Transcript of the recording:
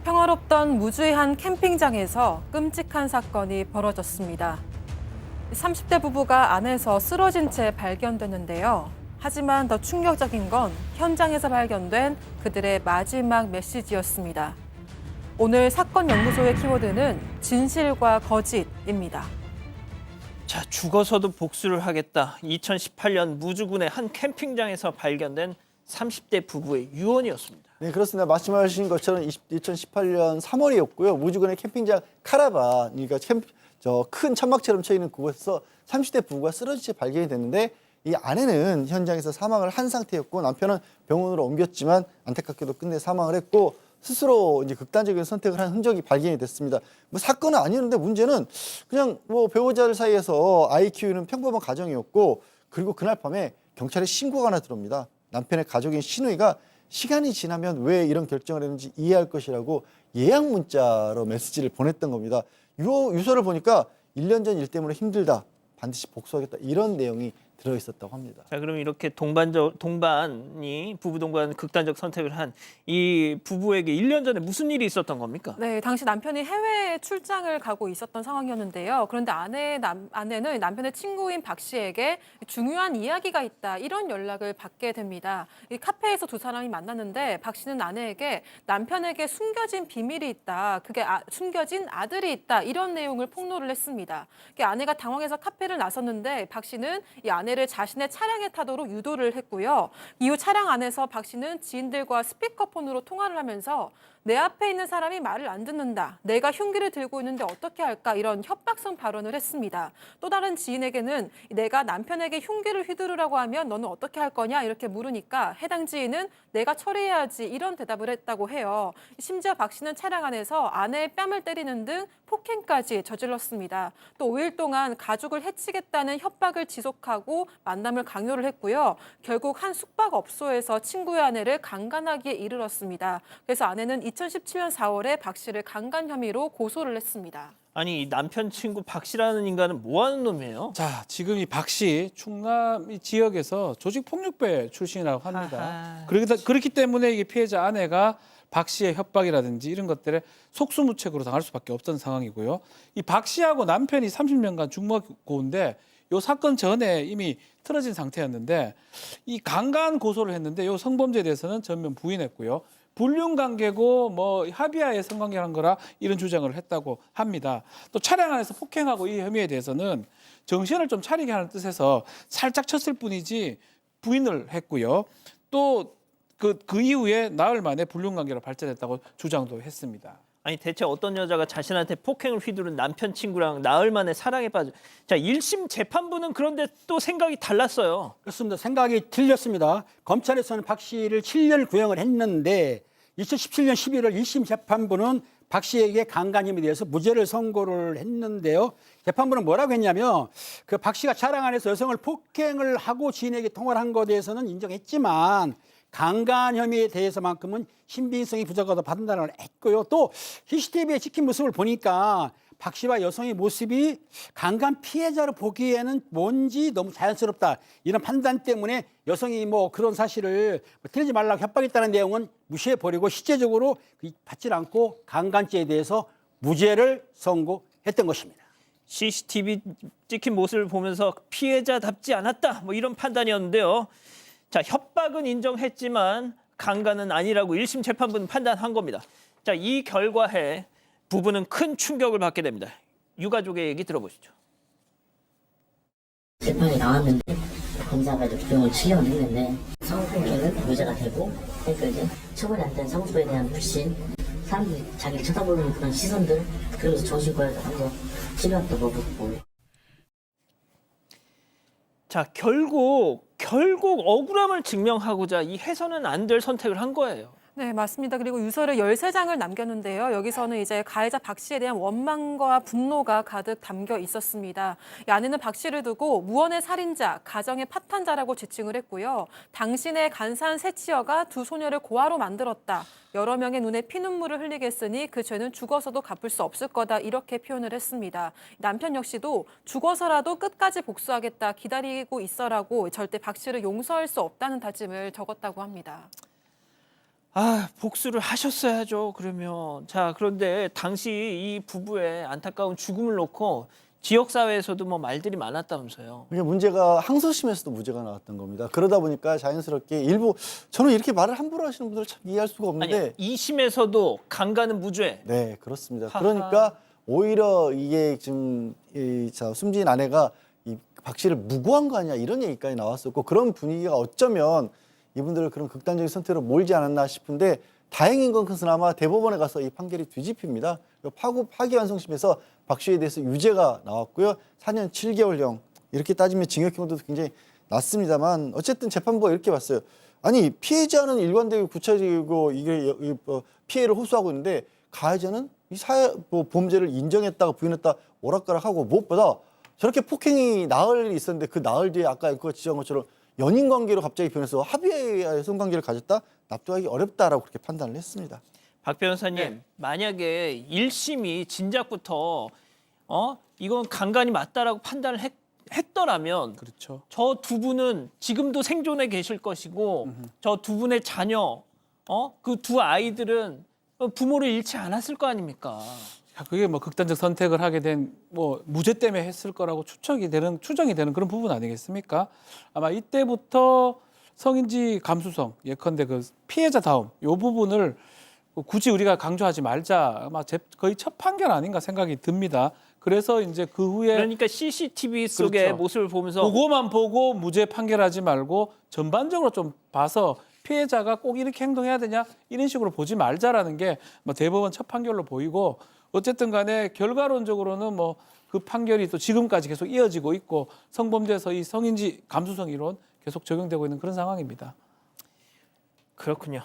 평화롭던 무주의 한 캠핑장에서 끔찍한 사건이 벌어졌습니다. 30대 부부가 안에서 쓰러진 채 발견됐는데요. 하지만 더 충격적인 건 현장에서 발견된 그들의 마지막 메시지였습니다. 오늘 사건 연구소의 키워드는 진실과 거짓입니다. 자, 죽어서도 복수를 하겠다. 2018년 무주군의 한 캠핑장에서 발견된 30대 부부의 유언이었습니다. 네, 그렇습니다. 말씀하신 것처럼 2018년 3월이었고요. 무주군의 캠핑장 카라반, 그러니까 큰 천막처럼 쳐 있는 그곳에서 30대 부부가 쓰러진 채 발견이 됐는데 이 아내는 현장에서 사망을 한 상태였고 남편은 병원으로 옮겼지만 안타깝게도 끝내 사망을 했고 스스로 이제 극단적인 선택을 한 흔적이 발견이 됐습니다. 뭐 사건은 아니었는데 문제는 그냥 뭐 배우자들 사이에서 아이 키우는 평범한 가정이었고 그리고 그날 밤에 경찰에 신고가 하나 들어옵니다. 남편의 가족인 시누이가 시간이 지나면 왜 이런 결정을 했는지 이해할 것이라고 예약 문자로 메시지를 보냈던 겁니다. 유서를 보니까 1년 전 일 때문에 힘들다. 반드시 복수하겠다. 이런 내용이 들어있었다고 합니다. 자, 그럼 이렇게 부부 동반 극단적 선택을 한 이 부부에게 1년 전에 무슨 일이 있었던 겁니까? 네, 당시 남편이 해외 출장을 가고 있었던 상황이었는데요. 그런데 아내는 남편의 친구인 박 씨에게 중요한 이야기가 있다, 이런 연락을 받게 됩니다. 이 카페에서 두 사람이 만났는데 박 씨는 아내에게 남편에게 숨겨진 비밀이 있다, 그게 숨겨진 아들이 있다, 이런 내용을 폭로를 했습니다. 아내가 당황해서 카페를 나섰는데 박 씨는 이 아내를 자신의 차량에 타도록 유도를 했고요. 이후 차량 안에서 박 씨는 지인들과 스피커폰으로 통화를 하면서 내 앞에 있는 사람이 말을 안 듣는다. 내가 흉기를 들고 있는데 어떻게 할까? 이런 협박성 발언을 했습니다. 또 다른 지인에게는 내가 남편에게 흉기를 휘두르라고 하면 너는 어떻게 할 거냐? 이렇게 물으니까 해당 지인은 내가 처리해야지, 이런 대답을 했다고 해요. 심지어 박 씨는 차량 안에서 아내의 뺨을 때리는 등 폭행까지 저질렀습니다. 또 5일 동안 가족을 해치겠다는 협박을 지속하고 만남을 강요를 했고요. 결국 한 숙박업소에서 친구의 아내를 강간하기에 이르렀습니다. 그래서 아내는 2017년 4월에 박 씨를 강간 혐의로 고소를 했습니다. 아니, 이 남편 친구 박 씨라는 인간은 뭐 하는 놈이에요? 자, 지금 이 박 씨 충남 이 지역에서 조직폭력배 출신이라고 합니다. 그렇기 때문에 이게 피해자 아내가 박 씨의 협박이라든지 이런 것들에 속수무책으로 당할 수밖에 없던 상황이고요. 이 박 씨하고 남편이 30년간 중무고인데 이 사건 전에 이미 틀어진 상태였는데 이 강간 고소를 했는데 이 성범죄에 대해서는 전면 부인했고요. 불륜 관계고 뭐 합의하에 성관계한 거라 이런 주장을 했다고 합니다. 또 차량 안에서 폭행하고 이 혐의에 대해서는 정신을 좀 차리게 하는 뜻에서 살짝 쳤을 뿐이지 부인을 했고요. 또 그 이후에 나흘 만에 불륜 관계로 발전했다고 주장도 했습니다. 아니, 대체 어떤 여자가 자신한테 폭행을 휘두른 남편 친구랑 나흘 만에 사랑에 빠져. 자, 1심 재판부는 그런데 또 생각이 달랐어요. 그렇습니다. 생각이 틀렸습니다. 검찰에서는 박 씨를 7년 구형을 했는데 2017년 11월 1심 재판부는 박 씨에게 강간 혐의에 대해서 무죄를 선고를 했는데요. 재판부는 뭐라고 했냐면 그 박 씨가 차량 안에서 여성을 폭행을 하고 지인에게 통화를 한 것에 대해서는 인정했지만 강간 혐의에 대해서만큼은 신빙성이 부족하다고 판단을 했고요. 또 CCTV에 찍힌 모습을 보니까 박 씨와 여성의 모습이 강간 피해자로 보기에는 뭔지 너무 자연스럽다. 이런 판단 때문에 여성이 뭐 그런 사실을 틀리지 말라고 협박했다는 내용은 무시해버리고 실제적으로 받지 않고 강간죄에 대해서 무죄를 선고했던 것입니다. CCTV 찍힌 모습을 보면서 피해자답지 않았다, 뭐 이런 판단이었는데요. 자, 협박은 인정했지만 강간은 아니라고 1심 재판부는 판단한 겁니다. 자, 이 결과에 부부는 큰 충격을 받게 됩니다. 유가족의 얘기 들어보시죠. 재판이 나왔는데 검사가 이제 구형을 7년 했는데 성폭행은 무죄가 되고, 그러니까 이제 처벌이 안 된 성소에 대한 불신, 사람들이 자기를 쳐다보는 그런 시선들, 그러면서 정신과에서 한번 치료도 먹었고. 자, 결국 억울함을 증명하고자 이 해서는 안 될 선택을 한 거예요. 네, 맞습니다. 그리고 유서를 13장을 남겼는데요. 여기서는 이제 가해자 박 씨에 대한 원망과 분노가 가득 담겨 있었습니다. 이 아내는 박 씨를 두고 무언의 살인자, 가정의 파탄자라고 지칭을 했고요. 당신의 간사한 세치어가 두 소녀를 고아로 만들었다. 여러 명의 눈에 피눈물을 흘리게 했으니 그 죄는 죽어서도 갚을 수 없을 거다, 이렇게 표현을 했습니다. 남편 역시도 죽어서라도 끝까지 복수하겠다, 기다리고 있어라고 절대 박 씨를 용서할 수 없다는 다짐을 적었다고 합니다. 복수를 하셨어야죠. 그러면 자, 그런데 당시 이 부부의 안타까운 죽음을 놓고 지역 사회에서도 뭐 말들이 많았다면서요. 이게 문제가 항소심에서도 무죄가 나왔던 겁니다. 그러다 보니까 자연스럽게 일부 저는 이렇게 말을 함부로 하시는 분들을 참 이해할 수가 없는데 아니, 2심에서도 강간은 무죄. 네, 그렇습니다. 하하. 그러니까 오히려 이게 지금 숨진 아내가 이 박 씨를 무고한 거 아니야 이런 얘기까지 나왔었고 그런 분위기가 어쩌면 이분들을 그런 극단적인 선택으로 몰지 않았나 싶은데 다행인 건 그나마 대법원에 가서 이 판결이 뒤집힙니다. 파기환송심에서 박 씨에 대해서 유죄가 나왔고요. 4년 7개월형 이렇게 따지면 징역형도 굉장히 낮습니다만 어쨌든 재판부가 이렇게 봤어요. 아니 피해자는 일관되고 구체적이고 이게 피해를 호소하고 있는데 가해자는 이 범죄를 인정했다가 부인했다 오락가락하고 무엇보다 저렇게 폭행이 나흘이 있었는데 그 나흘 뒤에 아까 그 지적한 것처럼 연인 관계로 갑자기 변해서 합의의 성관계를 가졌다 납득하기 어렵다라고 그렇게 판단을 했습니다. 박 변호사님, 만약에 1심이 진작부터 이건 강간이 맞다라고 판단을 했더라면 그렇죠. 저 두 분은 지금도 생존해 계실 것이고 저 두 분의 자녀, 그 두 아이들은 부모를 잃지 않았을 거 아닙니까? 그게 뭐 극단적 선택을 하게 된 뭐 무죄 때문에 했을 거라고 추정이 되는 그런 부분 아니겠습니까? 아마 이때부터 성인지 감수성 예컨대 그 피해자다움 요 부분을 굳이 우리가 강조하지 말자 아마 거의 첫 판결 아닌가 생각이 듭니다. 그래서 이제 그 후에 그러니까 CCTV 속의 그렇죠. 모습을 보면서 그거만 보고 무죄 판결하지 말고 전반적으로 좀 봐서 피해자가 꼭 이렇게 행동해야 되냐 이런 식으로 보지 말자라는 게 뭐 대법원 첫 판결로 보이고 어쨌든 간에 결과론적으로는 뭐 그 판결이 또 지금까지 계속 이어지고 있고 성범죄에서 이 성인지 감수성 이론 계속 적용되고 있는 그런 상황입니다. 그렇군요.